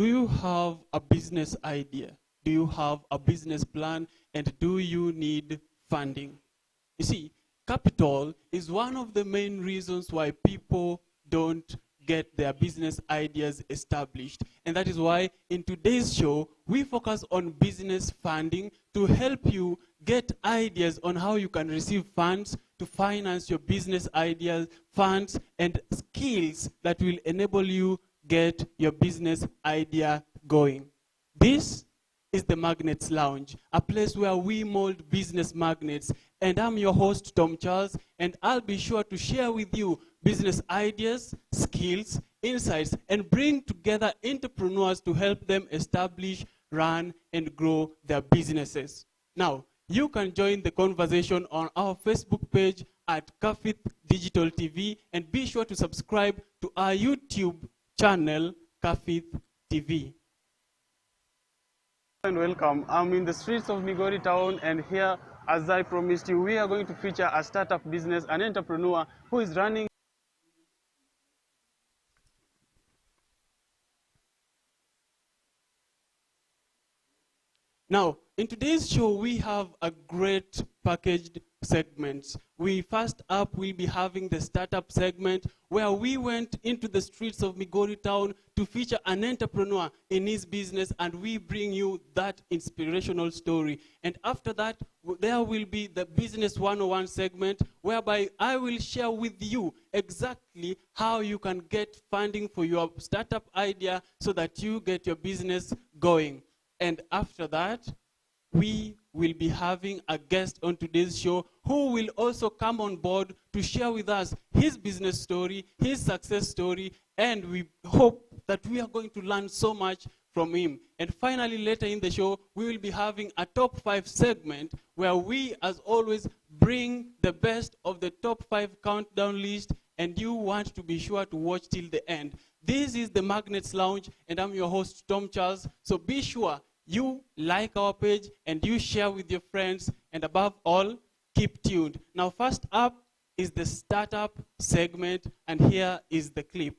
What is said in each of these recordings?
Do you have a business idea? Do you have a business plan? And do you need funding? You see, capital is one of the main reasons why people don't get their business ideas established. And that is why in today's show, we focus on business funding to help you get ideas on how you can receive funds to finance your business ideas, funds, and skills that will enable you get your business idea going. This is the Magnets Lounge, a place where we mold business magnets. And I'm your host, Tom Charles, and I'll be sure to share with you business ideas, skills, insights, and bring together entrepreneurs to help them establish, run, and grow their businesses. Now, you can join the conversation on our Facebook page at Kafith Digital TV, and be sure to subscribe to our YouTube channel, Kafith TV. And welcome. I'm in the streets of Migori town, and here, as I promised you, we are going to feature a startup business, an entrepreneur who is running. Now, in today's show, we have a great packaged segments. First up, we'll be having the startup segment where we went into the streets of Migori town to feature an entrepreneur in his business, and we bring you that inspirational story. And after that, there will be the Business 101 segment whereby I will share with you exactly how you can get funding for your startup idea so that you get your business going. And after that, we will be having a guest on today's show who will also come on board to share with us his business story, his success story, and we hope that we are going to learn so much from him. And finally, later in the show, we will be having a top 5 segment where we, as always, bring the best of the top 5 countdown list, and you want to be sure to watch till the end. This is the Magnets Lounge, and I'm your host, Tom Charles. So be sure you like our page and you share with your friends, and above all, keep tuned. Now, first up is the startup segment, and here is the clip.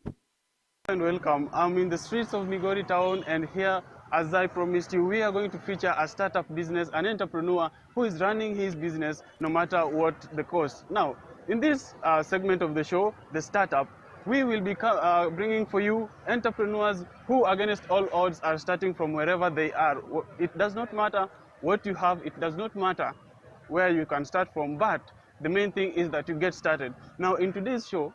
And welcome. I'm in the streets of Migori town, and here, as I promised you, we are going to feature a startup business, an entrepreneur who is running his business no matter what the cost. Now, in this segment of the show, the startup, we will be bringing for you entrepreneurs who, against all odds, are starting from wherever they are. It does not matter what you have. It does not matter where you can start from, but the main thing is that you get started. Now, in today's show,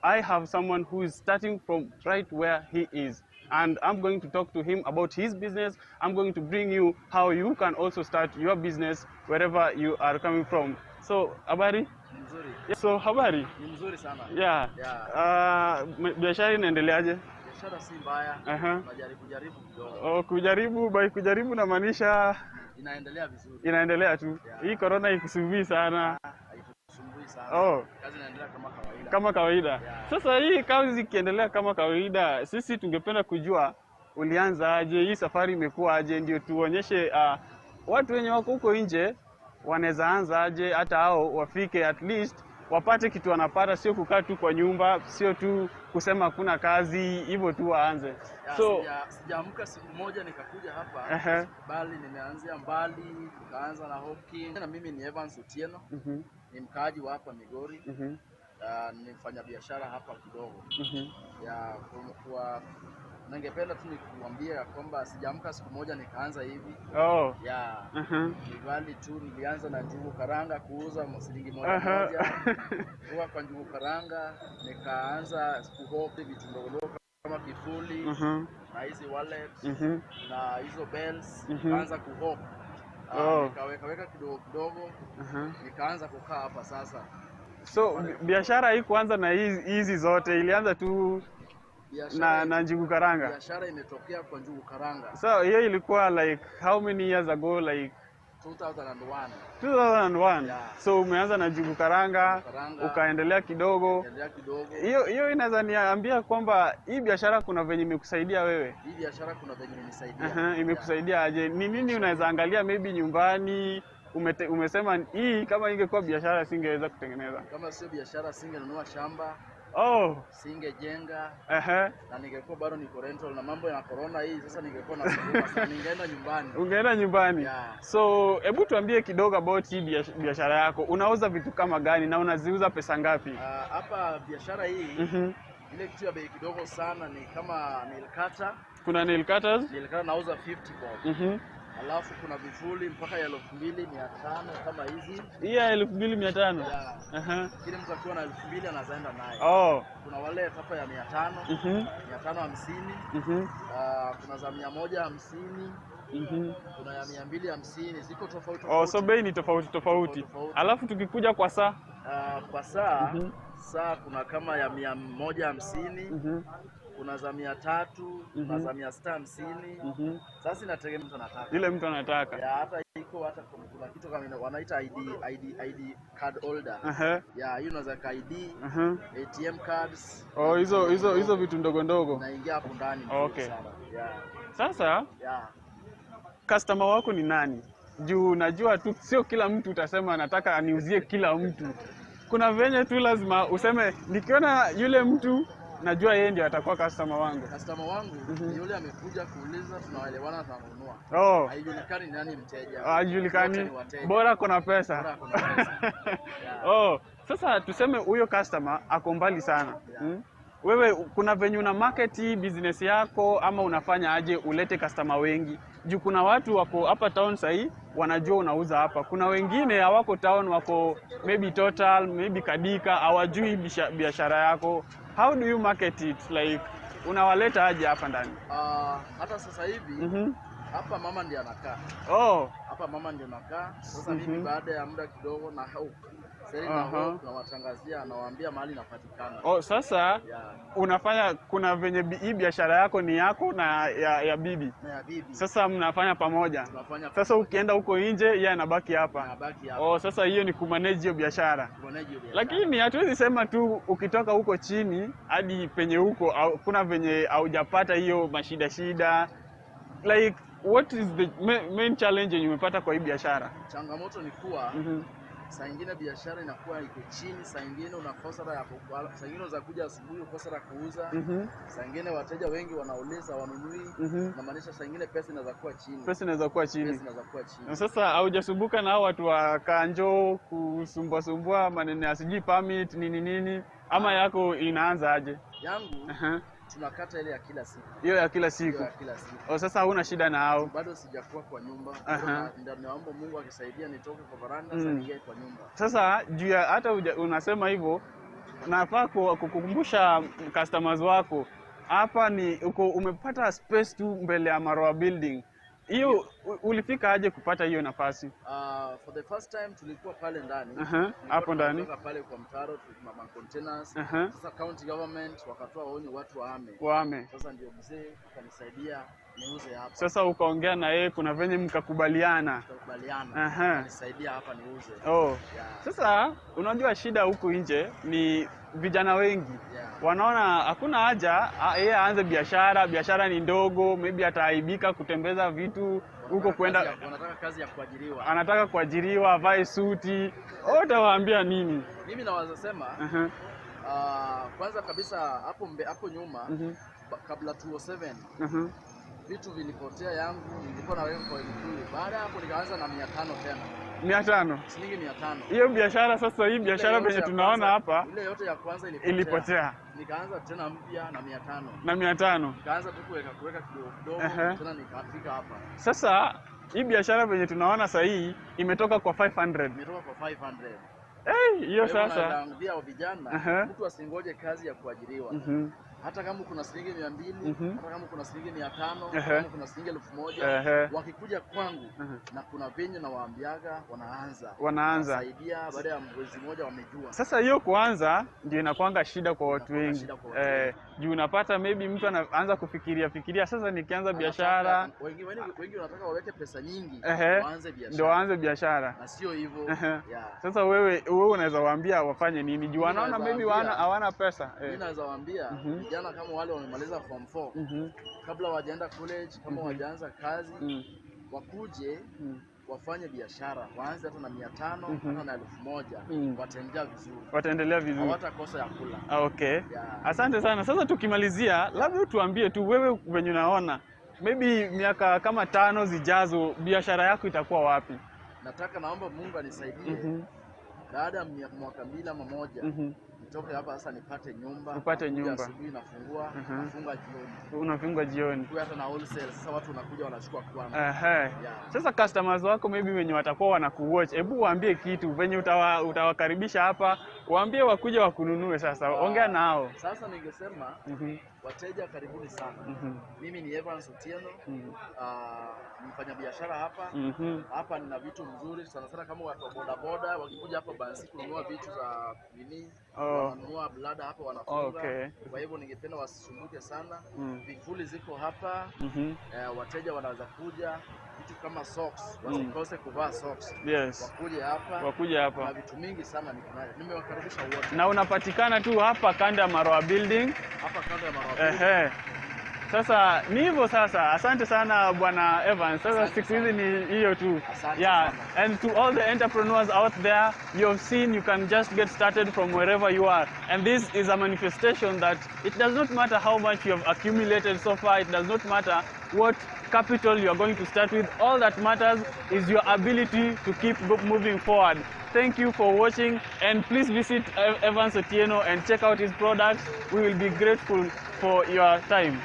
I have someone who is starting from right where he is, and I'm going to talk to him about his business. I'm going to bring you how you can also start your business wherever you are coming from. So, habari? Mzuri. So, habari? Ni mzuri sana. Yeah. Biashara inaendeleaje? Biashara si mbaya. Tunajaribu kidogo. Oh, kujaribu na maanisha inaendelea vizuri. Inaendelea tu. Yeah. Hii corona ikusumbui sana. Haitusumbui sana. Oh. Kazi inaendelea kama kawaida. Kama kawaida. Yeah. Sasa hii kazi ikiendelea kama kawaida, sisi tungependa kujua ulianza aje, hii safari imekuwa aje, ndio tuonyeshe watu wenye wako huko nje wanaweza anza aje, hata hao wafike at least wapate kitu wanapata, sio kukaa tu kwa nyumba, sio tu kusema hakuna kazi, hivyo tu waanze. So sijaamka siku moja nikakuja hapa, bali nimeanzia mbali, nikaanza na Hopkins. Na mimi ni Evans Otieno, ni mkaaji wa hapa Migori. Nimefanya biashara hapa kidogo. Ya kwa ningependa tu nikuambia kwamba sijaamka siku moja nikaanza hivi. Oh. Ya. Bali tu nilianza na njugu karanga, kuuza shilingi moja. Kwa njugu karanga nikaanza kuhope vitu ndogo kama kifuli, na hizi wallet, na hizo bells, nikaanza kuhope. Nikaweka kidogo, nikaanza kukaa hapa sasa. So biashara hii kuanza na hizi zote ilianza tu na njugu karanga? Biashara imetokea kwa njugu karanga. So hiyo ilikuwa like how many years ago? Like 2001. 2001. Yeah. So umeanza na njugu karanga, ukaendelea kidogo. Hiyo inaweza niambia kwamba hii biashara kuna venye imekusaidia wewe? Hii biashara kuna venye imenisaidia. Imekusaidia aje? Ni nini unaweza angalia maybe nyumbani? Umesema hii kama ingekuwa biashara singeweza kutengeneza. Kama sio biashara singenunua shamba. Oh. Singejenga. Na ningekuwa bado niko rental na mambo ya corona hii sasa ningekuwa nasukuma sana ningeenda nyumbani. Ungeenda nyumbani? Yeah. So, hebu tuambie kidogo about hii biashara yako. Unauza vitu kama gani na unaziuza pesa ngapi? Hapa biashara hii ile kitu ya bei kidogo sana ni kama nail cutter. Kuna nail cutters? Nail cutter nauza 50 bob. Alafu kuna vifuli mpaka ya 2500 kama hizi. Hii ya 2500? Yeah. Kile mtu akiwa na 2000 anazaenda naye. Oh. Kuna wale hapa ya 500, 550. Kuna za 150. Kuna ya 250, ziko tofauti tofauti. Oh, so bei ni tofauti. Alafu tukikuja kwa saa? Kwa saa, saa kuna kama ya 150. Kuna za 300, kuna za 650. Sasa inategemea mtu anataka. Ile mtu anataka. Ya hata iko hata kuna kitu kama wanaita ID card holder. Ya hiyo unaweza ka ID, ATM cards. Oh, hizo vitu ndogo ndogo. Naingia hapo ndani. Okay. Sasa customer wako ni nani? Juu najua tu sio kila mtu utasema anataka aniuzie kila mtu. Kuna venye tu lazima useme nikiona yule mtu najua yeye ndiye atakuwa customer wangu. Customer wangu ni yule amekuja kuuliza, tunaelewana, tunanunua. Oh. Haijulikani nani mteja. Haijulikani. Bora kuna pesa. Oh, sasa tuseme huyo customer ako mbali sana. Wewe kuna venye una market hii business yako ama unafanya aje ulete customer wengi? Juu kuna watu wako hapa town sahii wanajua unauza hapa. Kuna wengine hawako town, wako maybe Total, maybe Kadika, hawajui biashara yako. How do you market it? Like unawaleta aje hapa ndani? Hata sasa hivi hapa mama ndiye anakaa. Oh. Hapa mama ndiye anakaa. Sasa mimi baada ya muda kidogo na tunawatangazia, nawaambia mahali inapatikana. Oh, sasa unafanya kuna venye hii biashara yako ni yako na ya bibi. Na ya bibi. Sasa mnafanya pamoja. Sasa ukienda huko nje yeye anabaki hapa. Anabaki hapa. Oh, sasa hiyo ni kumanage hiyo biashara. Lakini hatuwezi sema tu ukitoka huko chini hadi penye huko kuna venye haujapata hiyo shida. Like what is the main challenge yenye umepata kwa hii biashara? Changamoto ni kuwa saa nyingine biashara inakuwa iko chini, saa nyingine unakosa saa nyingine unaweza kuja asubuhi ukosa kuuza. Saa nyingine wateja wengi wanauliza wanunui, na maanisha saa nyingine pesa inaweza kuwa chini. Pesa inaweza kuwa chini. Sasa haujasumbuka na hao watu wa kanjo kusumbua maneno asiji permit nini ama yako inaanza aje? Yangu tunakata ile ya kila siku. Hiyo ya kila siku. Oh, sasa huna shida na hao? Bado sijakuwa kwa nyumba. Ndio naomba Mungu akisaidia nitoke kwa baranda sasa niingie kwa nyumba. Sasa juu ya hata unasema hivyo, nafaa kukukumbusha customers wako. Hapa ni umepata space tu mbele ya Maroa building. Hiyo ulifika aje kupata hiyo nafasi? For the first time tulikuwa pale ndani. Hapo ndani. Pale kwa mtaro tulikuwa containers. Sasa county government wakatoa onyo watu wahame. Sasa ndio mzee akanisaidia niuze hapa. Sasa ukaongea na yeye, kuna venye mkakubaliana. Akanisaidia hapa niuze. Oh. Sasa unajua shida huku nje ni vijana wengi wanaona hakuna haja yeye aanze biashara ni ndogo, maybe ataaibika kutembeza vitu huko kwenda. Wanataka kazi ya kuajiriwa. Anataka kuajiriwa, avae suti. Utawaambia nini? Mimi naweza sema kwanza kabisa hapo nyuma kabla 2007 vitu vilipotea yangu, nilikuwa naweka kwa elfu. Baada hapo nikaanza na 500 tena. 500? Shilingi 500. Hiyo biashara sasa, hii biashara penye tunaona hapa ile yote ya kwanza ilipotea. Nikaanza tena mpya na 500. Na 500. Nikaanza tu kuweka kidogo tena nikafika hapa. Sasa hii biashara penye tunaona sasa hii imetoka kwa 500. Imetoka kwa 500. Hiyo sasa naambia vijana mtu asingoje kazi ya kuajiriwa. Hata kama kuna shilingi 200, hata kama kuna shilingi 500, hata kama kuna shilingi 1000, wakikuja kwangu na kuna venye na waambiaga wanaanza saidia, baada ya mwezi mmoja wamejua. Sasa hiyo kuanza ndio inakuanga shida kwa watu wengi. Juu unapata maybe mtu anaanza kufikiria sasa nikianza biashara. Wengi wanataka waweke pesa nyingi ndio waanze biashara. Na sio hivyo. Sasa wewe unaweza waambia wafanye nini? Juu wanaona maybe hawana pesa. Mimi naweza waambia vijana kama wale wamemaliza form 4 kabla wajaenda college, kama wajaanza kazi wakuje wafanye biashara, waanze hata na 500 hata na 1000, wataendelea vizuri. Wataendelea vizuri. Hawatakosa ya kula. Okay. Yeah. Asante sana. Sasa tukimalizia, labda tuambie tu wewe venye unaona maybe miaka kama 5 zijazo biashara yako itakuwa wapi? Naomba Mungu anisaidie. Baada ya mwaka 2 ama 1 nitoke hapa sasa nipate nyumba. Upate nyumba. Asubuhi nafungua, nafunga jioni. Unafunga jioni. Kwa hata na wholesale sasa watu wanakuja wanachukua kwangu. Yeah. Sasa customers wako maybe wenye watakuwa wanakuwatch, hebu waambie kitu venye utawakaribisha hapa, waambie wakuje wakununue sasa. Ongea nao. Sasa ningesema wateja karibuni sana. Mimi ni Evans Otieno. Mfanya biashara hapa. Hapa nina vitu mzuri sana sana, kama watu wa boda boda wakikuja hapa basi kununua vitu za nini, wananunua blada hapa wanafunga. Kwa hivyo ningependa wasisumbuke sana. Vifuli ziko hapa. Wateja wanaweza kuja, vitu kama socks, wasikose kuvaa socks. Yes. Wakuje hapa. Na vitu mingi sana nimewakaribisha wote. Na unapatikana tu hapa kando ya Maroa building. Hapa kando ya Maroa building. Sasa ni hivyo sasa. Asante sana Bwana Evans. Sasa siku hizi ni hiyo tu. Yeah, and to all the entrepreneurs out there, you have seen you can just get started from wherever you are. And this is a manifestation that it does not matter how much you have accumulated so far, it does not matter what capital you are going to start with. All that matters is your ability to keep moving forward. Thank you for watching, and please visit Evans Otieno and check out his products. We will be grateful for your time.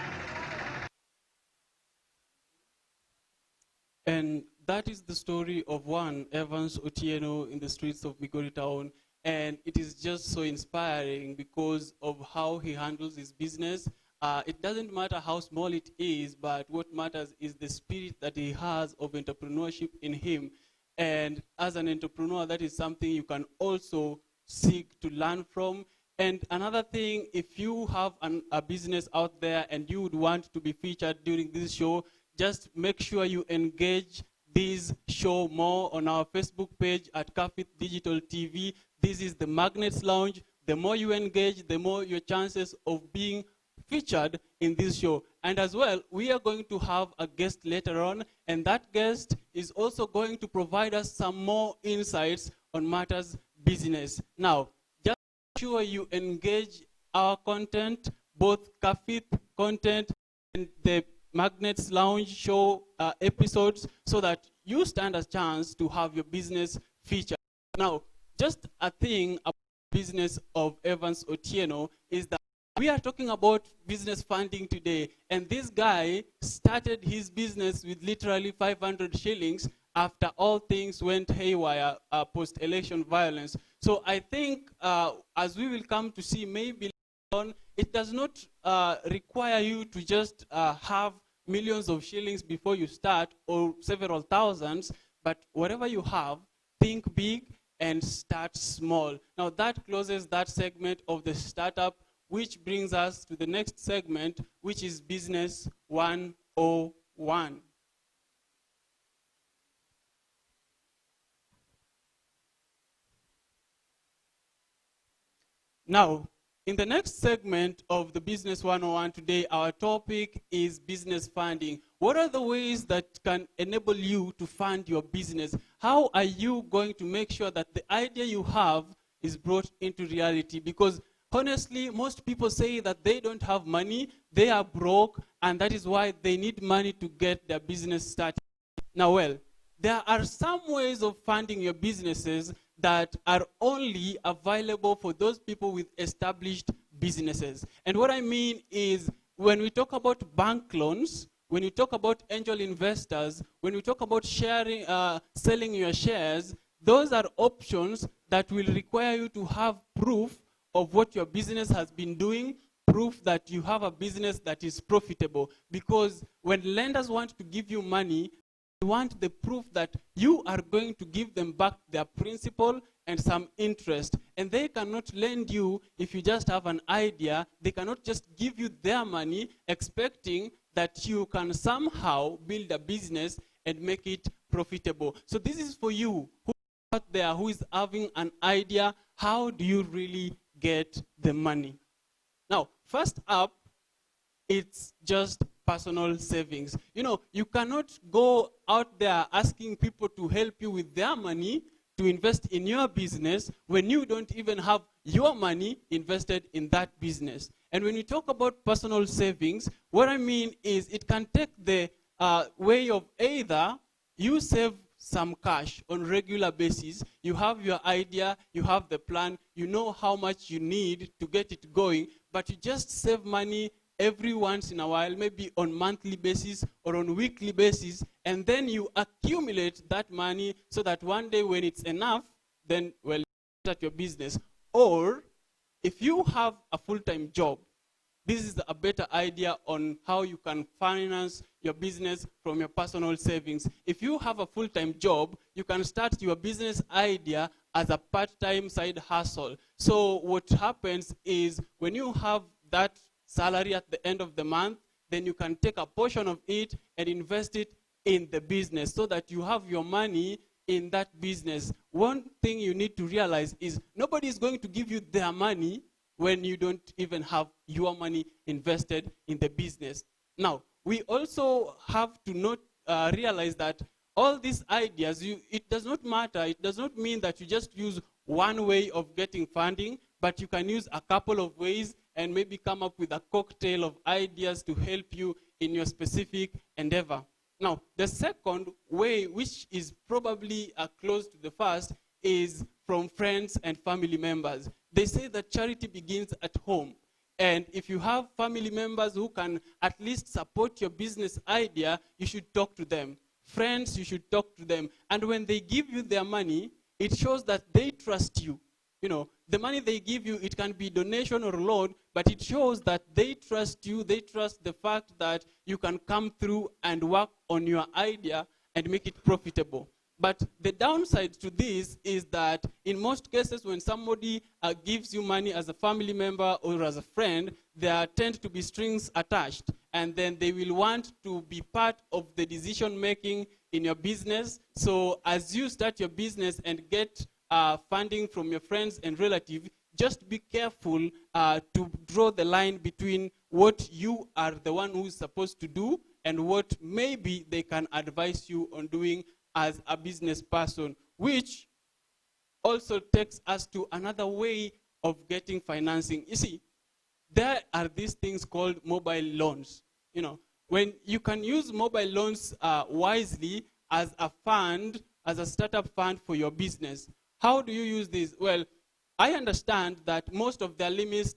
And that is the story of one Evans Otieno in the streets of Migori town. And it is just so inspiring because of how he handles his business. It doesn't matter how small it is, but what matters is the spirit that he has of entrepreneurship in him. And as an entrepreneur, that is something you can also seek to learn from. And another thing, if you have a business out there and you would want to be featured during this show, just make sure you engage this show more on our Facebook page at Kafith Digital TV. This is the Magnets Lounge. The more you engage, the more your chances of being featured in this show. And as well, we are going to have a guest later on, and that guest is also going to provide us some more insights on matters business. Now, just make sure you engage our content, both Kafith content and the Magnets Lounge show episodes, so that you stand a chance to have your business featured. Now, just a thing about the business of Evans Otieno is that we are talking about business funding today, and this guy started his business with literally 500 shillings after all things went haywire post-election violence. So I think as we will come to see maybe later on, it does not require you to just have millions of shillings before you start, or several thousands, but whatever you have, think big and start small. Now that closes that segment of the startup, which brings us to the next segment, which is Business 101. Now, in the next segment of the Business 101 today, our topic is business funding. What are the ways that can enable you to fund your business? How are you going to make sure that the idea you have is brought into reality? Because honestly, most people say that they don't have money, they are broke, and that is why they need money to get their business started. Now, well, there are some ways of funding your businesses that are only available for those people with established businesses. And what I mean is, when we talk about bank loans, when we talk about angel investors, when we talk about sharing, selling your shares, those are options that will require you to have proof of what your business has been doing, proof that you have a business that is profitable. Because when lenders want to give you money, they want the proof that you are going to give them back their principal and some interest. And they cannot lend you if you just have an idea. They cannot just give you their money expecting that you can somehow build a business and make it profitable. So this is for you who out there who is having an idea. How do you really get the money? Now, first up, it's just personal savings. You know, you cannot go out there asking people to help you with their money to invest in your business when you don't even have your money invested in that business. And when you talk about personal savings, what I mean is it can take the way of either you save some cash on regular basis, you have your idea, you have the plan, you know how much you need to get it going, but you just save money every once in a while, maybe on monthly basis or on weekly basis, and then you accumulate that money so that one day when it's enough, then, well, you start your business. Or if you have a full-time job, this is a better idea on how you can finance your business from your personal savings. If you have a full-time job, you can start your business idea as a part-time side hustle. So what happens is when you have that salary at the end of the month, then you can take a portion of it and invest it in the business so that you have your money in that business. One thing you need to realize is nobody is going to give you their money when you don't even have your money invested in the business. Now, we also have to realize that all these ideas, it does not matter. It does not mean that you just use one way of getting funding, but you can use a couple of ways and maybe come up with a cocktail of ideas to help you in your specific endeavor. Now, the second way, which is probably close to the first, is from friends and family members. They say that charity begins at home. And if you have family members who can at least support your business idea, you should talk to them. Friends, you should talk to them. And when they give you their money, it shows that they trust you. You know, the money they give you, it can be donation or loan, but it shows that they trust you. They trust the fact that you can come through and work on your idea and make it profitable. But the downside to this is that in most cases when somebody gives you money as a family member or as a friend, there tend to be strings attached. And then they will want to be part of the decision making in your business. So as you start your business and get funding from your friends and relatives, just be careful to draw the line between what you are the one who is supposed to do and what maybe they can advise you on doing as a business person, which also takes us to another way of getting financing. You see, there are these things called mobile loans. You know, when you can use mobile loans wisely as a fund, as a startup fund for your business. How do you use this? Well, I understand that most of their limits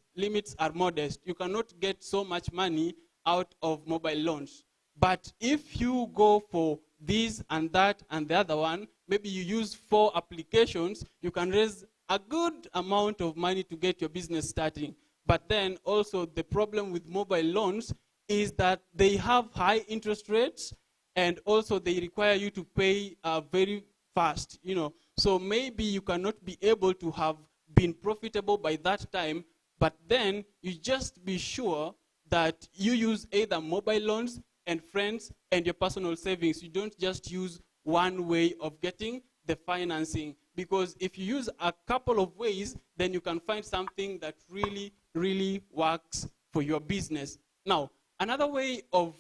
are modest. You cannot get so much money out of mobile loans. But if you go for this and that and the other one, maybe you use 4 applications, you can raise a good amount of money to get your business starting. But then also the problem with mobile loans is that they have high interest rates and also they require you to pay very fast, you know. So maybe you cannot be able to have been profitable by that time, but then you just be sure that you use either mobile loans and friends and your personal savings. You don't just use one way of getting the financing, because if you use a couple of ways, then you can find something that really works for your business. Now, another way of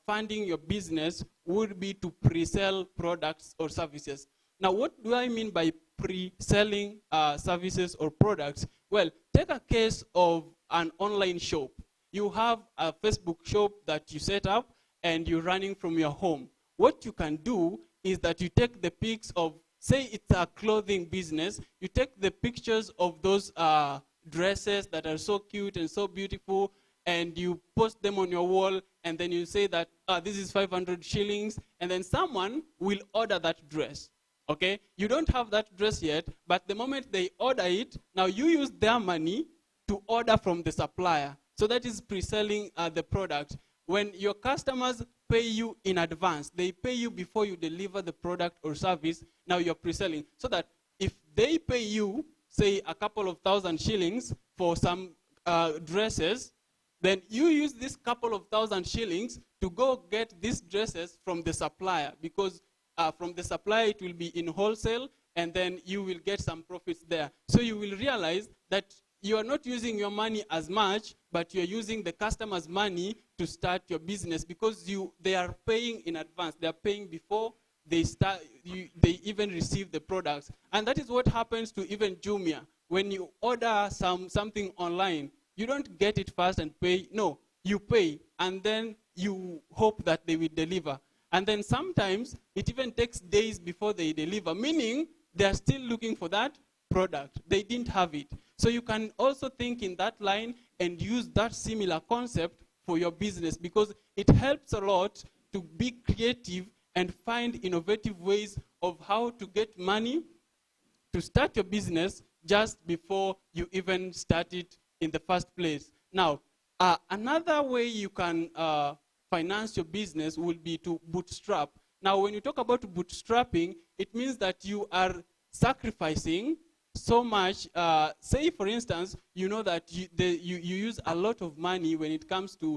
funding your business would be to pre-sell products or services. Now, what do I mean by pre-selling services or products? Well, take a case of an online shop. You have a Facebook shop that you set up and you're running from your home. What you can do is that you take the pics of, say it's a clothing business, you take the pictures of those dresses that are so cute and so beautiful, and you post them on your wall, and then you say that this is 500 shillings, and then someone will order that dress. Okay? You don't have that dress yet, but the moment they order it, now you use their money to order from the supplier. So that is pre-selling the product. When your customers pay you in advance, they pay you before you deliver the product or service, now you're pre-selling. So that if they pay you, say, a couple of thousand shillings for some dresses, then you use this couple of thousand shillings to go get these dresses from the supplier, because from the supplier it will be in wholesale, and then you will get some profits there. So you will realize that you are not using your money as much, but you're using the customer's money to start your business, because they are paying in advance. They are paying before they they even receive the products. And that is what happens to even Jumia. When you order something online, you don't get it first and pay. No, you pay, and then you hope that they will deliver. And then sometimes it even takes days before they deliver, meaning they are still looking for that product. They didn't have it. So you can also think in that line and use that similar concept for your business, because it helps a lot to be creative and find innovative ways of how to get money to start your business just before you even start it in the first place. Now, another way you can finance your business will be to bootstrap. Now, when you talk about bootstrapping, it means that you are sacrificing so much. Say, for instance, you know that you use a lot of money when it comes to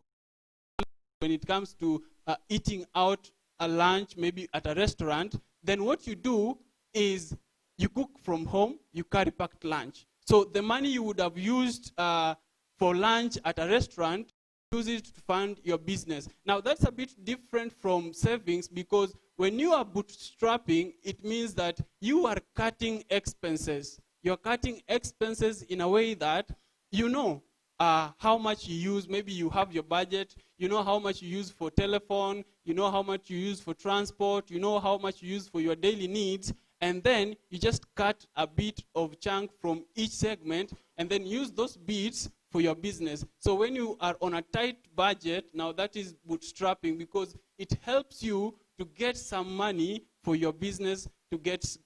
eating out a lunch, maybe at a restaurant. Then what you do is you cook from home, you carry packed lunch. So the money you would have used for lunch at a restaurant, use it to fund your business. Now that's a bit different from savings, because when you are bootstrapping, it means that you are cutting expenses. You're cutting expenses in a way that you know how much you use. Maybe you have your budget, you know how much you use for telephone, you know how much you use for transport, you know how much you use for your daily needs, and then you just cut a bit of chunk from each segment and then use those bits for your business. So when you are on a tight budget, now that is bootstrapping, because it helps you to get some money for your business to get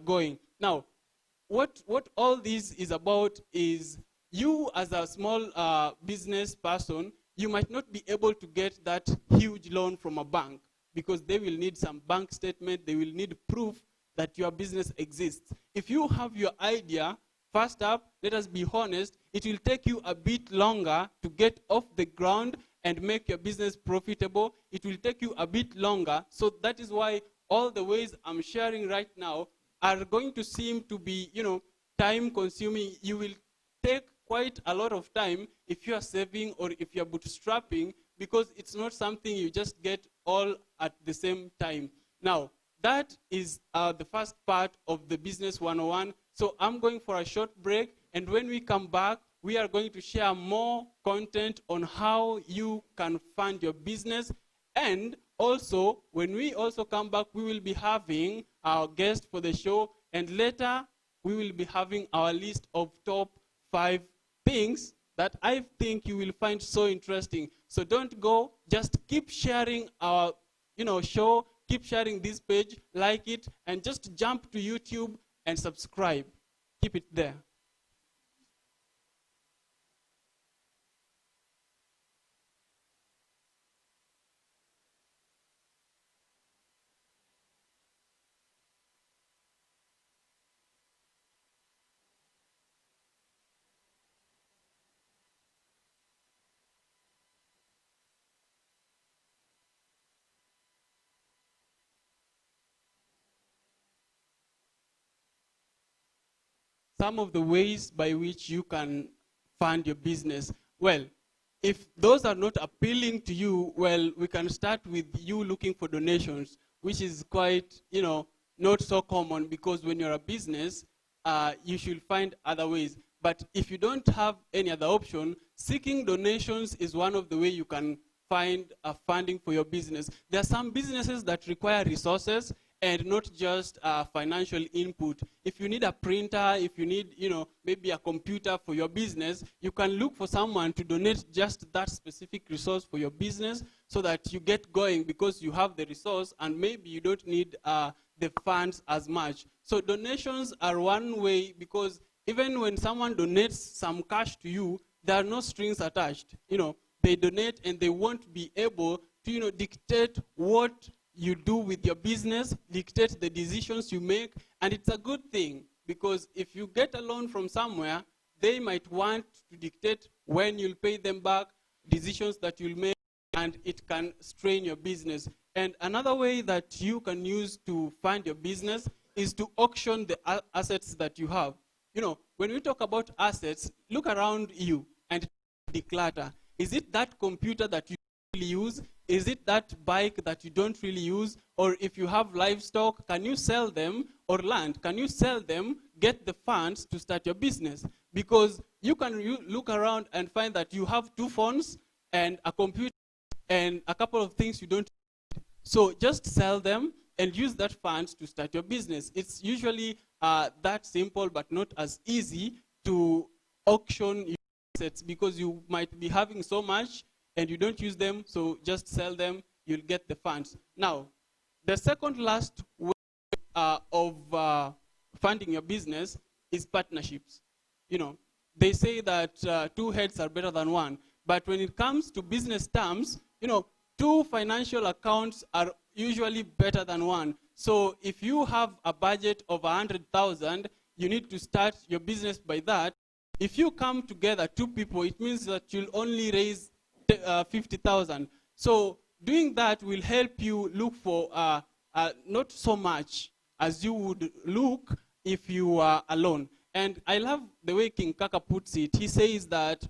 going. Now, what all this is about is, you as a small business person, you might not be able to get that huge loan from a bank, because they will need some bank statement, they will need proof that your business exists. If you have your idea, first up, let us be honest, it will take you a bit longer to get off the ground and make your business profitable. It will take you a bit longer. So that is why all the ways I'm sharing right now are going to seem to be, time consuming. You will take quite a lot of time if you are saving or if you're bootstrapping, because it's not something you just get all at the same time. Now, that is the first part of the Business 101. So I'm going for a short break, and when we come back, we are going to share more content on how you can fund your business. And also, when we also come back, we will be having our guest for the show, and later we will be having our list of top 5 things that I think you will find so interesting. So don't go, just keep sharing our show, keep sharing this page, like it, and just jump to YouTube and subscribe. Keep it there. Some of the ways by which you can fund your business. Well, if those are not appealing to you, well, we can start with you looking for donations, which is quite, not so common, because when you're a business, you should find other ways. But if you don't have any other option, seeking donations is one of the ways you can find funding for your business. There are some businesses that require resources and not just financial input. If you need a printer, if you need, maybe a computer for your business, you can look for someone to donate just that specific resource for your business, so that you get going, because you have the resource and maybe you don't need the funds as much. So donations are one way, because even when someone donates some cash to you, there are no strings attached. They donate and they won't be able to, dictate what you do with your business, dictate the decisions you make. And it's a good thing, because if you get a loan from somewhere, they might want to dictate when you'll pay them back, decisions that you'll make, and it can strain your business. And another way that you can use to fund your business is to auction the assets that you have. when we talk about assets, look around you and declutter. Is it that computer that you really use? Is it that bike that you don't really use? Or if you have livestock, can you sell them? Or land, can you sell them, get the funds to start your business? Because you can look around and find that you have 2 phones and a computer and a couple of things you don't. So just sell them and use that funds to start your business. It's usually that simple, but not as easy to auction your assets, because you might be having so much and you don't use them, so just sell them, you'll get the funds. Now, the second last way of funding your business is partnerships. You know, they say that 2 heads are better than 1, but when it comes to business terms, you know, 2 financial accounts are usually better than 1. So if you have a budget of 100,000, you need to start your business by that. If you come together, 2 people, it means that you'll only raise 50,000. So doing that will help you look for not so much as you would look if you are alone. And I love the way King Kaka puts it. He says that,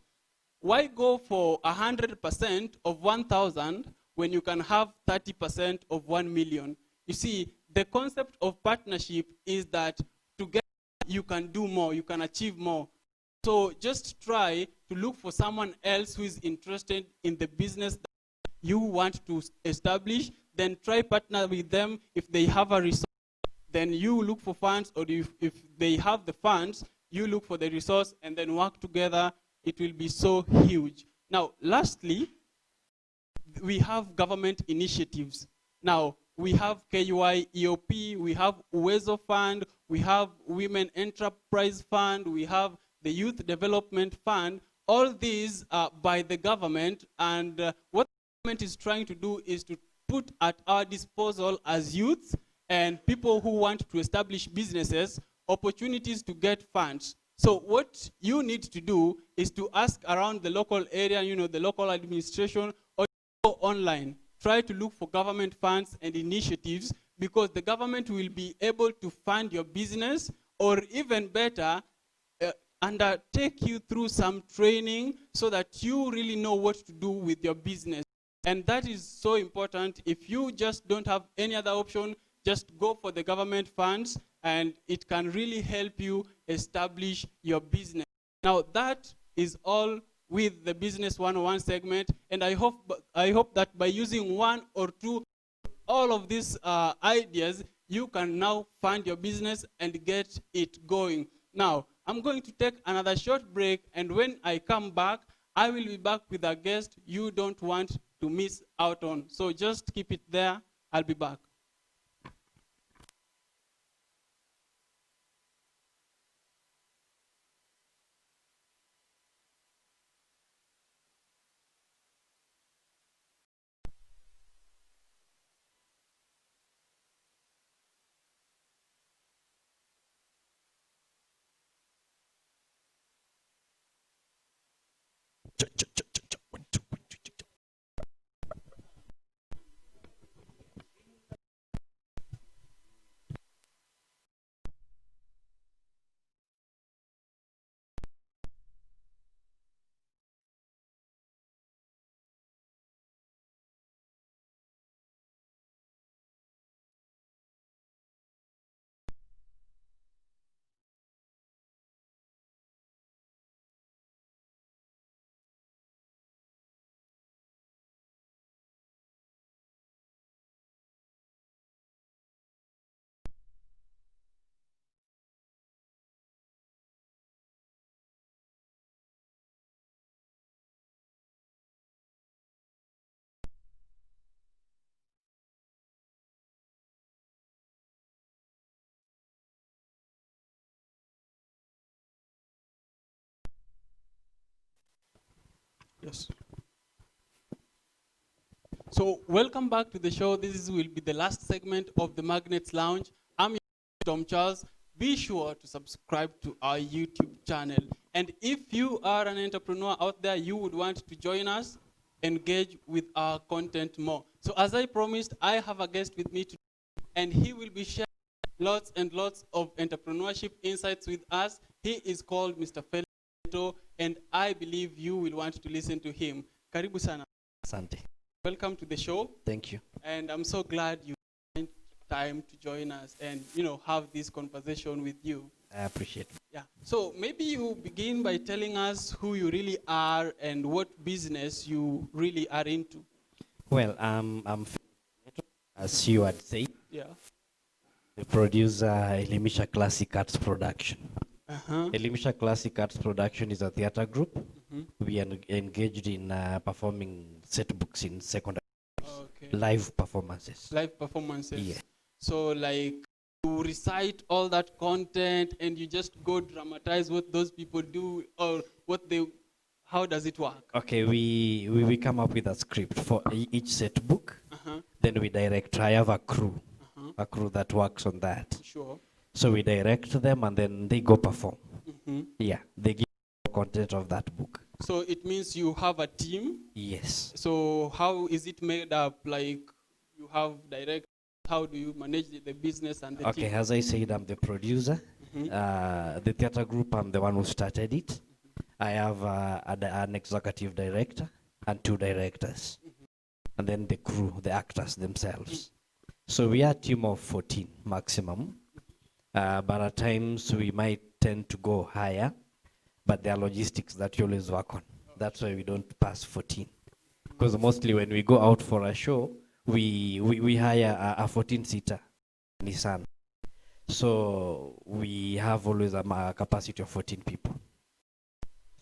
why go for 100% of 1,000 when you can have 30% of 1 million? You see, the concept of partnership is that together you can do more, you can achieve more. So just try to look for someone else who is interested in the business that you want to establish. Then try partner with them. If they have a resource, then you look for funds, or if they have the funds, you look for the resource, and then work together. It will be so huge. Now, lastly, we have government initiatives. Now, we have KUI EOP, we have Uwezo Fund, we have Women Enterprise Fund, we have the Youth Development Fund. All these are by the government, and what the government is trying to do is to put at our disposal as youths and people who want to establish businesses opportunities to get funds. So what you need to do is to ask around the local area, you know, the local administration, or go online. Try to look for government funds and initiatives, because the government will be able to fund your business, or even better, undertake you through some training so that you really know what to do with your business. And that is so important. If you just don't have any other option, just go for the government funds, and it can really help you establish your business. Now, that is all with the Business 101 segment, and I hope that by using 1 or 2, all of these ideas, you can now fund your business and get it going. Now, I'm going to take another short break, and when I come back, I will be back with a guest you don't want to miss out on. So just keep it there. I'll be back. Yes. So welcome back to the show. Will be the last segment of the Magnets Lounge. I'm your host, Tom Charles. Be sure to subscribe to our YouTube channel. And if you are an entrepreneur out there, you would want to join us, engage with our content more. So as I promised, I have a guest with me today, and he will be sharing lots and lots of entrepreneurship insights with us. He is called Mr. Felito, and I believe you will want to listen to him. Karibu sana. Asante. Welcome to the show, Thank you. and I'm so glad you find time to join us and have this conversation with you. I appreciate it. Yeah. So maybe you begin by telling us who you really are and what business you really are into. Well, I'm Felito, as you had said, Yeah. the producer Elimisha Classic Arts Production. Uh-huh. Elimisha Classic Arts Production is a theater group. Mhm. We are engaged in performing set books in secondary Okay. live performances. Live performances. Yeah. So like you recite all that content and you just go dramatize what those people do or how does it work? Okay, we come up with a script for each set book. Uh-huh. Then we direct. I have a crew, Uh-huh. a crew that works on that. Sure. So we direct them and then they go perform. Mm-hmm. Yeah, they give the content of that book. So it means you have a team. Yes. So how is it made up? Like you have direct. How do you manage the business and the Okay, team? as I said, I'm the producer. Mhm. The theater group, I'm the one who started it. I have an executive director and 2 directors. And then the crew, the actors themselves. So we are a team of 14 maximum. But at times we might tend to go higher. But there are logistics that you always work on. That's why we don't pass 14. Because mostly when we go out for a show, we hire a 14-seater Nissan. So we have always a capacity of 14 people.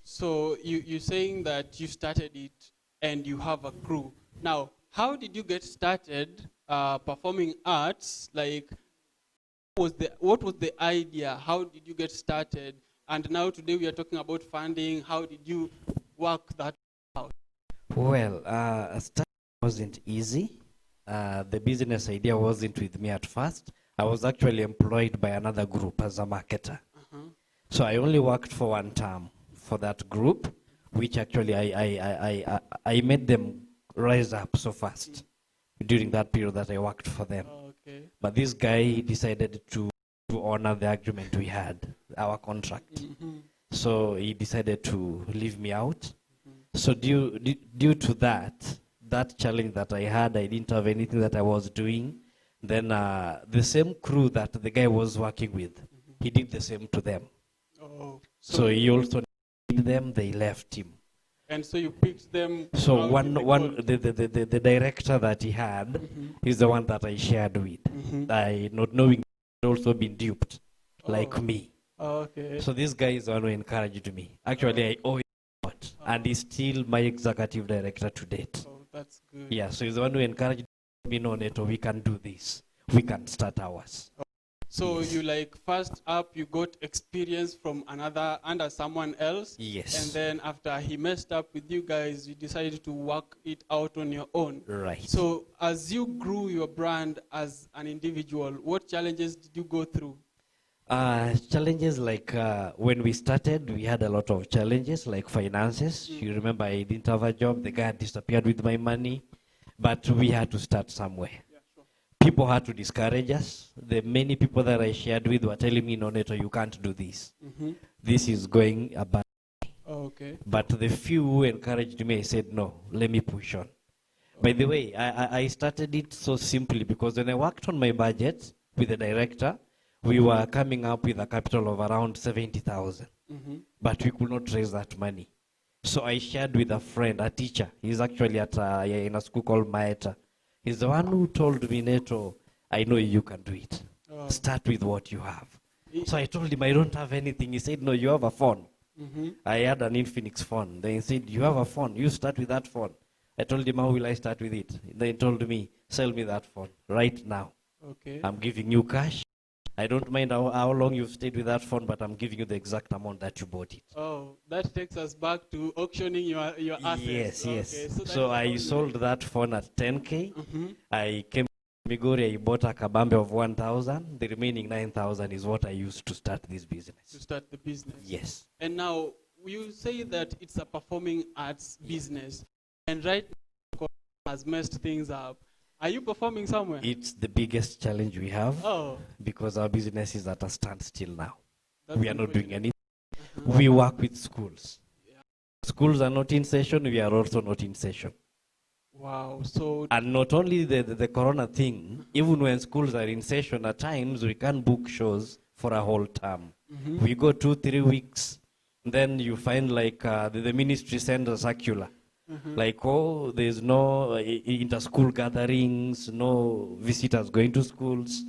So you're saying that you started it and you have a crew. Now, how did you get started performing arts? Like, what was the idea? How did you get started? And now today we are talking about funding. How did you work that out? Well, starting wasn't easy. The business idea wasn't with me at first. I was actually employed by another group as a marketer. Uh-huh. So I only worked for 1 term for that group, which actually I made them rise up so fast during that period that I worked for them. Okay. But this guy decided to honor the agreement we had, our contract. Mhm. So he decided to leave me out. So due to that challenge that I had, I didn't have anything that I was doing. Then the same crew that the guy was working with, he did the same to them. Oh. So he also did them, they left him. And so you picked them. So out in the the director that he had is the one that I shared with. I not knowing he'd also been duped, like Oh. me. Okay. So this guy is the one who encouraged me. Actually, I owe him a lot, and he's still my executive director to date. Oh, that's good. Yeah, so he's the one who encouraged me, no, Neto, we can do this. We can start ours. So Yes. you like first up you got experience from under someone else. Yes. And then after he messed up with you guys, you decided to work it out on your own. Right. So as you grew your brand as an individual, what challenges did you go through? Challenges like when we started, we had a lot of challenges like finances. You remember I didn't have a job. The guy had disappeared with my money, but we had to start somewhere. Yeah, sure. People had to discourage us. The many people that I shared with were telling me, no, Neto, you can't do this. This is going about. Okay. But the few who encouraged me, I said, no, let me push on. By the way, I started it so simply because when I worked on my budget with the director, we were coming up with a capital of around 70,000. But we could not raise that money. So I shared with a friend, a teacher. He's actually at in a school called Maeta. He's the one who told me, Neto, I know you can do it. Oh. Start with what you have. So I told him, I don't have anything. He said, no, you have a phone. I had an Infinix phone. Then he said, you have a phone. You start with that phone. I told him, how will I start with it? Then he told me, sell me that phone right now. Okay. I'm giving you cash. I don't mind how long you've stayed with that phone, but I'm giving you the exact amount that you bought it. Oh, that takes us back to auctioning your assets. Yes, yes. Okay, that So is I how sold that phone at 10K. Mhm. I came to Migori, I bought a kabambe of 1,000. The remaining 9,000 is what I used to start this to business. start the business. Yes. And now you say that it's a performing arts business, and right now has messed things up. Are you performing somewhere? It's the biggest challenge we have Oh, because our business is at a standstill now. that's We are not doing unfortunate. anything. We work with schools. Schools are not in session, we are also not in session. Wow. So, And not only the corona thing, even when schools are in session, at times we can't book shows for a whole term. We go 2-3 weeks, then you find like the ministry sends a circular. Like, oh, there's no inter-school gatherings, no visitors going to schools.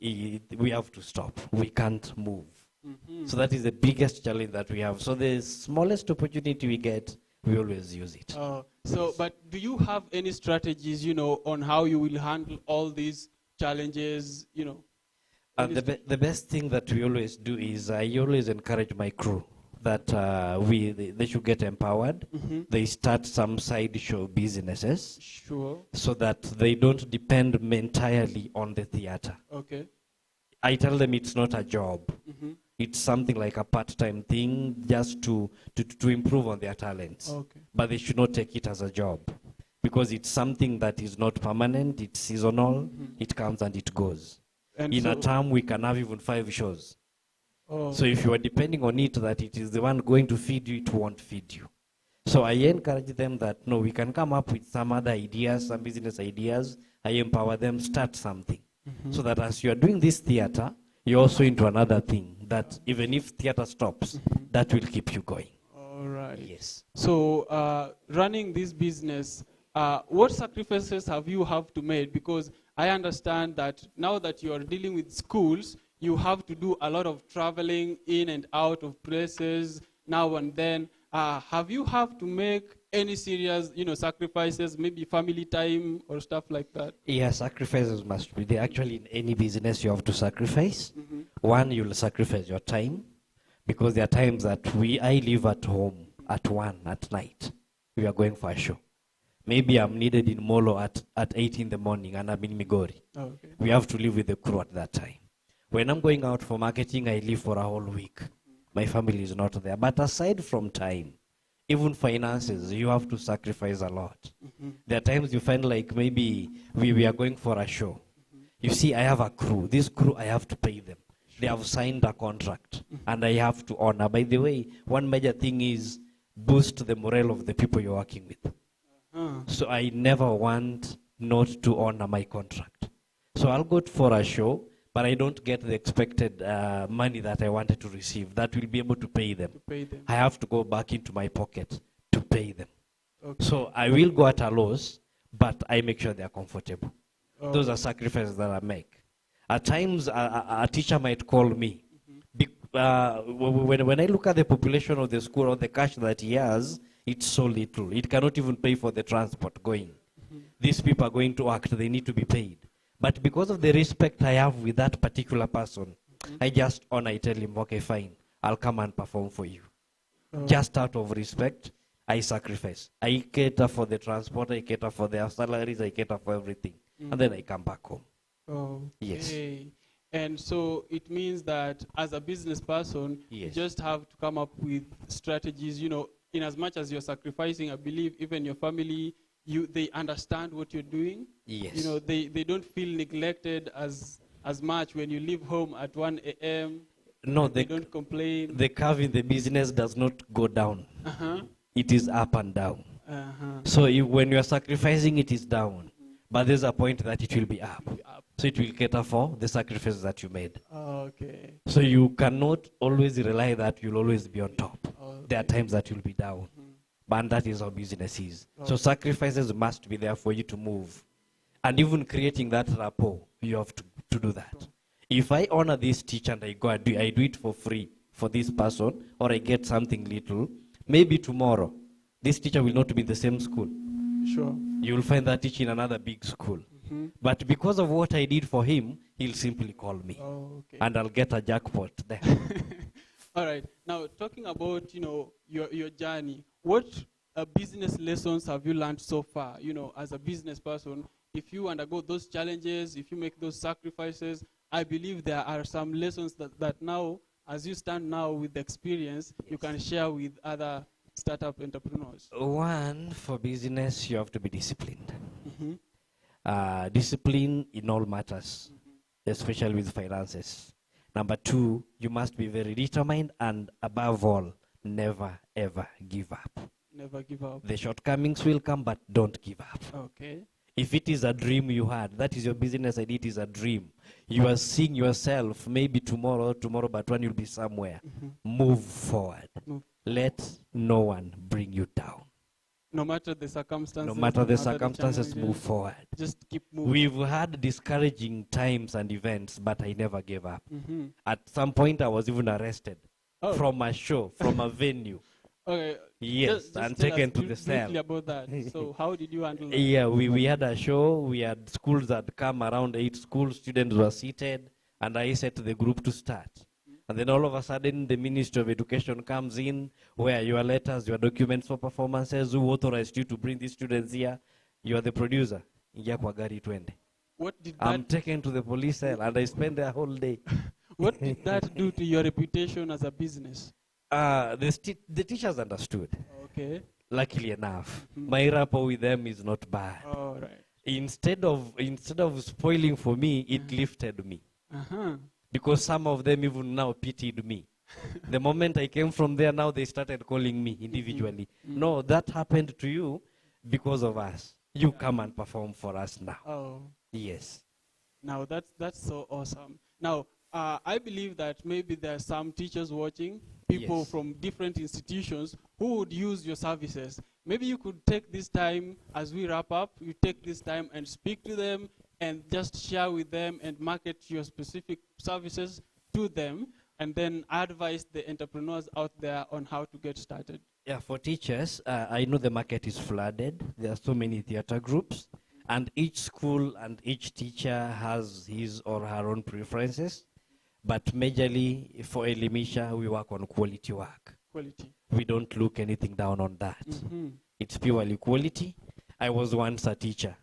We have to stop. We can't move. So that is the biggest challenge that we have. So the smallest opportunity we get, we always use it. but do you have any strategies, on how you will handle all these challenges, And the best thing that we always do is I always encourage my crew that they should get empowered. They start some side show businesses Sure. so that they don't depend entirely on the theater. Okay. I tell them it's not a job. It's something like a part-time thing just to improve on their talents. Okay. But they should not take it as a job because it's something that is not permanent, it's seasonal, it comes and it goes. And In a so- term, we can have even 5 shows. Oh, So if you are depending on it, that it is the one going to feed you, it won't feed you. So I encourage them that, no, we can come up with some other ideas, some business ideas. I empower them, start something. So that as you are doing this theater, you're also into another thing that even if theater stops, that will keep you going. all right. Yes. So, running this business, what sacrifices have you to make? Because I understand that now that you are dealing with schools, you have to do a lot of traveling in and out of places now and then. Have you to make any serious, sacrifices, maybe family time or stuff like that? Yeah, sacrifices must be there. Actually, in any business, you have to sacrifice. One, you'll sacrifice your time because there are times that I leave at home at 1 at night. We are going for a show. Maybe I'm needed in Molo at 8 in the morning and I'm in Migori. Okay. We have to live with the crew at that time. When I'm going out for marketing, I leave for a whole week. My family is not there. But aside from time, even finances, you have to sacrifice a lot. There are times you find like maybe we are going for a show. You see, I have a crew. This crew, I have to pay them. They have signed a contract and I have to honor. By the way, one major thing is boost the morale of the people you're working with. So I never want not to honor my contract. So I'll go for a show, but I don't get the expected money that I wanted to receive. That will be able to pay them. To pay them. I have to go back into my pocket to pay them. Okay. So I will go at a loss, but I make sure they are comfortable. Oh. Those are sacrifices that I make. At times, a teacher might call me. When I look at the population of the school or the cash that he has, it's so little. It cannot even pay for the transport going. These people are going to act, they need to be paid. But because of the respect I have with that particular person, I just honor, I tell him, okay, fine, I'll come and perform for you. Just out of respect, I sacrifice. I cater for the transport, I cater for their salaries, I cater for everything. And then I come back home. Okay. Yes. And so it means that as a business person, you Yes. just have to come up with strategies, in as much as you're sacrificing, I believe even your family, they understand what you're doing. Yes. They don't feel neglected as much when you leave home at 1 a.m. No, They don't complain. the curve in the business does not go down. Uh-huh. It is up and down. Uh-huh. So when you are sacrificing, it is down. But there's a point that it will be up. Up. So it will cater for the sacrifices that you made. Okay. So you cannot always rely that you'll always be on top. Okay. There are times that you'll be down. But that is how business is. So sacrifices must be there for you to move. And even creating that rapport, you have to do that. If I honor this teacher and I go and I do it for free for this person, or I get something little, maybe tomorrow, this teacher will not be in the same school. Sure. You will find that teacher in another big school. But because of what I did for him, he'll simply call me. Okay. And I'll get a jackpot there. All right. Now, talking about, your journey, what business lessons have you learned so far, as a business person? If you undergo those challenges, if you make those sacrifices, I believe there are some lessons that now, as you stand now with the experience, you can share with other startup entrepreneurs. One, for business, you have to be disciplined. Discipline in all matters, especially with finances. Number two, you must be very determined, and above all, never ever give up. Never give up. The shortcomings will come, but don't give up. Okay. If it is a dream you had, that is your business idea, it is a dream. You are seeing yourself maybe tomorrow, but when you'll be somewhere, move forward. Move. Let no one bring you down. No matter the circumstances. No matter the no circumstances, challenges, move forward. Just keep moving. We've had discouraging times and events, but I never gave up. Mhm. At some point, I was even arrested Oh. from a show, from a venue. Okay. Yes, Just and tell taken us to the briefly cell. about that. So how did you handle that? Yeah, we had a show. We had schools that come around 8 schools. Students were seated, and I set the group to start. And then all of a sudden, the Ministry of Education comes in, where your letters, your documents for performances, who authorized you to bring these students here? You are the producer. Ingia kwa gari twende. What did I'm that taken to the police cell, and I spent the whole day. What did that do to your reputation as a business? The teachers understood, Okay. luckily enough. My rapport with them is not bad. All right. Instead of spoiling for me, it lifted me. Uh-huh. Because some of them even now pitied me. The moment I came from there, now they started calling me individually. No, that happened to you because of us. You come and perform for us now. Oh. Yes. Now that's so awesome. Now, I believe that maybe there are some teachers watching, people Yes. from different institutions who would use your services. Maybe you could take this time as we wrap up, you take this time and speak to them and just share with them and market your specific services to them, and then advise the entrepreneurs out there on how to get started. Yeah, for teachers, I know the market is flooded. There are so many theater groups, and each school and each teacher has his or her own preferences. But majorly for Elimisha, we work on quality work. Quality. We don't look anything down on that. Mhm. It's purely quality. I was once a teacher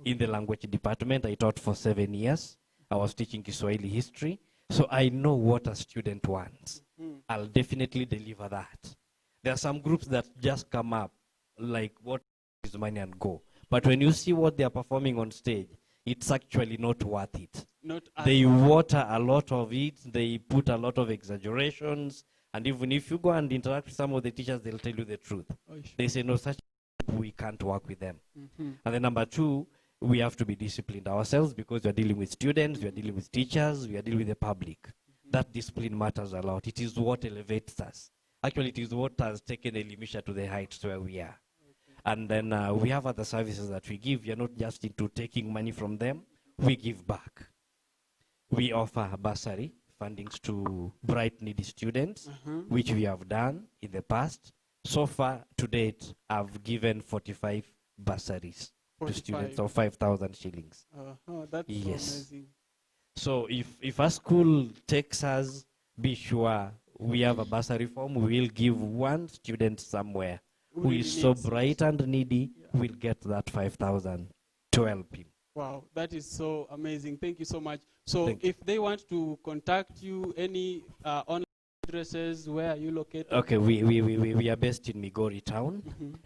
in the language department. I taught for 7 years. I was teaching Kiswahili history. So I know what a student wants. I'll definitely deliver that. There are some groups that just come up like what is money and go. But when you see what they are performing on stage, it's actually not worth it. Not They water a lot of it. They put a lot of exaggerations. And even if you go and interact with some of the teachers, they'll tell you the truth. They say, no, such we can't work with them. Mhm. And then number two, we have to be disciplined ourselves because we are dealing with students, we are dealing with teachers, we are dealing with the public. That discipline matters a lot. It is what elevates us. Actually, it is what has taken Elimisha to the heights where we are. And then we have other services that we give. We are not just into taking money from them. We give back. We offer bursary fundings to bright needy students, which we have done in the past. So far, to date, I've given 45 bursaries to students 45. of 5,000 shillings. That's so Yes. amazing. So if a school takes us, be sure we have a bursary form. We will give one student somewhere who really is so needs it. bright and needy, will get that 5,000 to help him. Wow, that is so amazing. Thank you so much. So Thank you. if they want to contact you, any online addresses, where are you located? Okay, we are based in Migori town.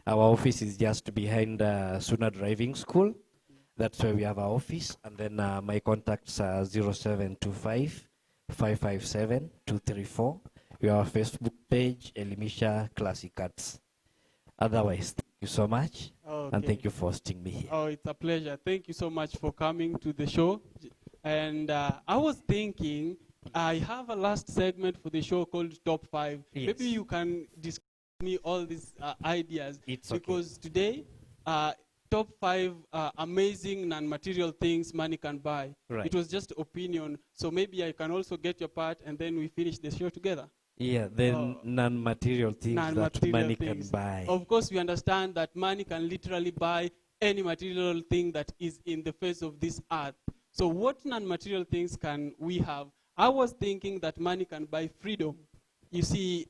Our office is just behind Suna Driving School. That's where we have our office. And then my contacts are 0725 557 234. We have our Facebook page, Elimisha Classic Arts. Otherwise, thank you so much. And Okay. thank you for hosting me here. Oh, it's a pleasure. Thank you so much for coming to the show. And I was thinking, I have a last segment for the show called Top 5. Yes. Maybe you can discuss me all these ideas. It's okay. Because today, top 5 amazing non-material things money can buy. Right. It was just opinion. So maybe I can also get your part and then we finish the show together. Yeah, then Oh. non-material things that Non-material money things. can buy. Of course, we understand that money can literally buy any material thing that is in the face of this earth. So what non-material things can we have? I was thinking that money can buy freedom. You see,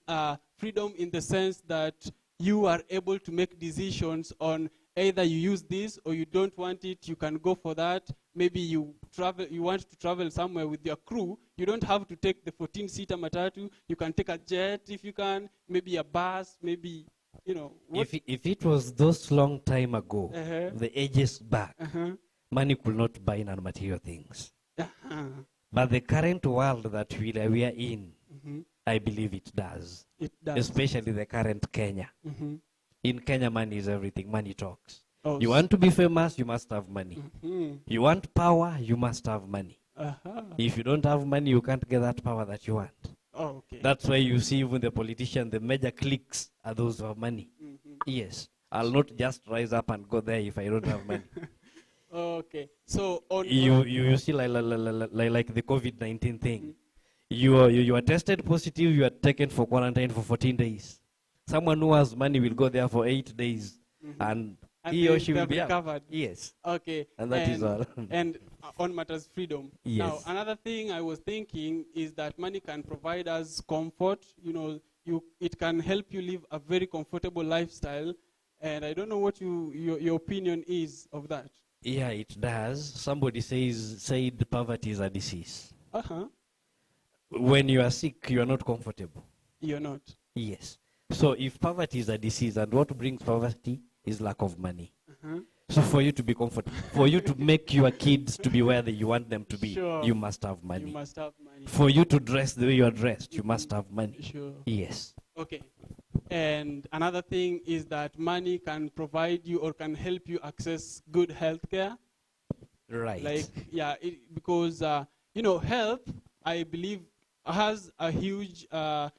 freedom in the sense that you are able to make decisions on either you use this or you don't want it, you can go for that. Maybe you want to travel somewhere with your crew. You don't have to take the 14-seater matatu. You can take a jet if you can, maybe a bus, maybe, you know. If it was those long time ago, Uh-huh. the ages back, Uh-huh. money could not buy non-material things. Uh-huh. But the current world that we are in, Mhm. I believe it does. It does. Especially the current Kenya. Mhm. In Kenya, money is everything. Money talks. Oh, You want to be famous, you must have money. Mhm. You want power, you must have money. Uh-huh. If you don't have money, you can't get that power that you want. Oh, okay. That's why you see even the politicians, the major cliques are those who have money. Mhm. Yes. I'll not just rise up and go there if I don't have money. Okay. So on You see like the COVID-19 thing. You are tested positive, you are taken for quarantine for 14 days. Someone who has money will go there for 8 days and he or she will be out. recovered. Yes. Okay. And that is all. And on matters freedom. Now, Yes. another thing I was thinking is that money can provide us comfort. You know, it can help you live a very comfortable lifestyle. And I don't know what your opinion is of that. Yeah, it does. Somebody said poverty is a disease. Uh-huh. When you are sick, you are not comfortable. You're not. Yes. So if poverty is a disease, and what brings poverty is lack of money. Uh-huh. So for you to be comfortable, for you to make your kids to be where you want them to be, Sure. you must have money. You must have money. For you to dress the way you are dressed, you must have money. Sure. Yes. Okay. And another thing is that money can provide you or can help you access good health care. Right. Like, yeah, because, health, I believe, has a huge,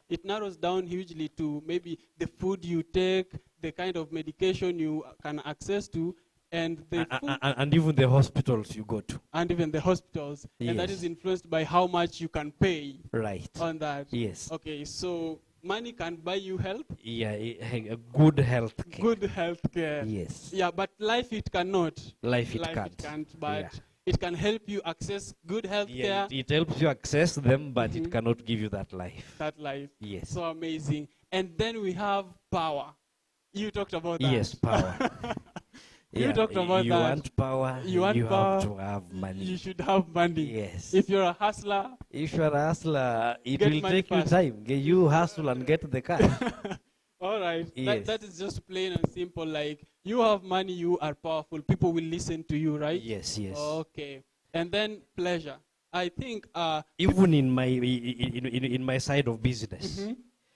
it narrows down hugely to maybe the food you take, the kind of medication you can access to, and the food, and even the hospitals you go to. and even the hospitals. And that Yes. is influenced by how much you can pay Right. on that. Yes. Okay, so money can buy you health, Yeah, a good health care. good health care. Yes. Yeah, but life it cannot. Life it Life can't. it can't, but Yeah. it can help you access good health Yeah, care, it helps you access them, but Mhm. it cannot give you that life. that life. Yes. So amazing. And then we have power. You talked about that. Yes, power. You talked about you that. want power, You want have power, to have money. You should have money. Yes. If you're a hustler, If you're a hustler, it Get will money take you fast. time. You hustle and get the cash. all right. Yes. That is just plain and simple. Like, you have money, you are powerful. People will listen to you, right? Yes, yes. Okay. And then pleasure. I think Even in my side of business, Mhm.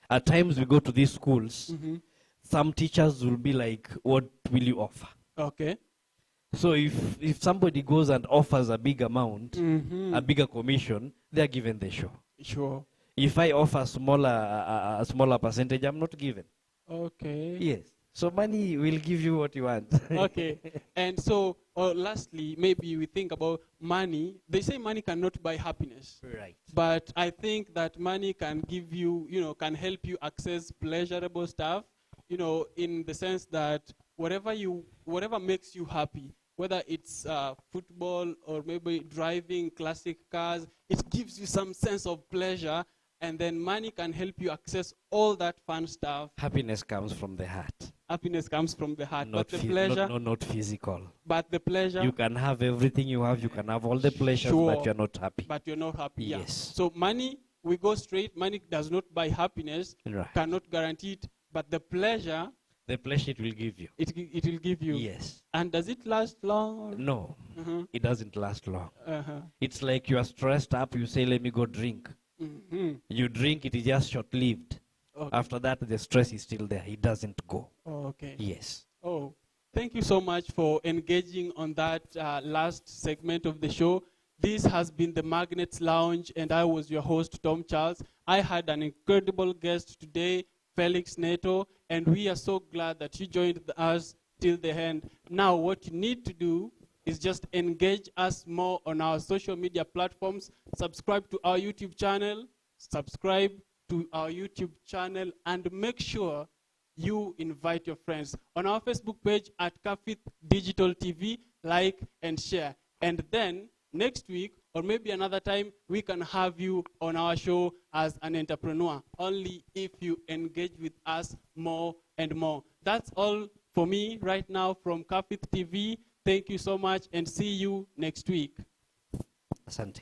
at times we go to these schools. Mhm. Some teachers will be like, "What will you offer?" Okay. So if somebody goes and offers a big amount, Mhm. a bigger commission, they are given the show. Sure. If I offer a smaller percentage, I'm not given. Okay. Yes. So money will give you what you want. Okay. And so, lastly, maybe we think about money. They say money cannot buy happiness. Right. But I think that money can give you, can help you access pleasurable stuff, in the sense that whatever makes you happy, whether it's football or maybe driving classic cars, it gives you some sense of pleasure. And then money can help you access all that fun stuff. Happiness comes from the heart, Happiness comes from the heart, not but the pleasure, not physical. but the pleasure, You can have everything you have. You can have all the pleasures, Sure. but you're not happy. but you're not happy. Yeah. Yes. So money, we go straight. Money does not buy happiness, Right. cannot guarantee it, but the pleasure, The pleasure it will give you. it will give you. Yes. And does it last long? No, Uh-huh. it doesn't last long. Uh-huh. It's like you are stressed up. You say, "Let me go drink." Mhm. You drink. It is just short-lived. Okay. After that, the stress is still there. It doesn't go. Okay. Yes. Oh, thank you so much for engaging on that last segment of the show. This has been the Magnets Lounge, and I was your host, Tom Charles. I had an incredible guest today, Felix Neto, and we are so glad that you joined us till the end. Now, what you need to do is just engage us more on our social media platforms. Subscribe to our YouTube channel, and make sure you invite your friends. On our Facebook page at Kafith Digital TV, like and share. And then next week, or maybe another time, we can have you on our show as an entrepreneur, only if you engage with us more and more. That's all for me right now from Kafith TV. Thank you so much, and see you next week. Asante.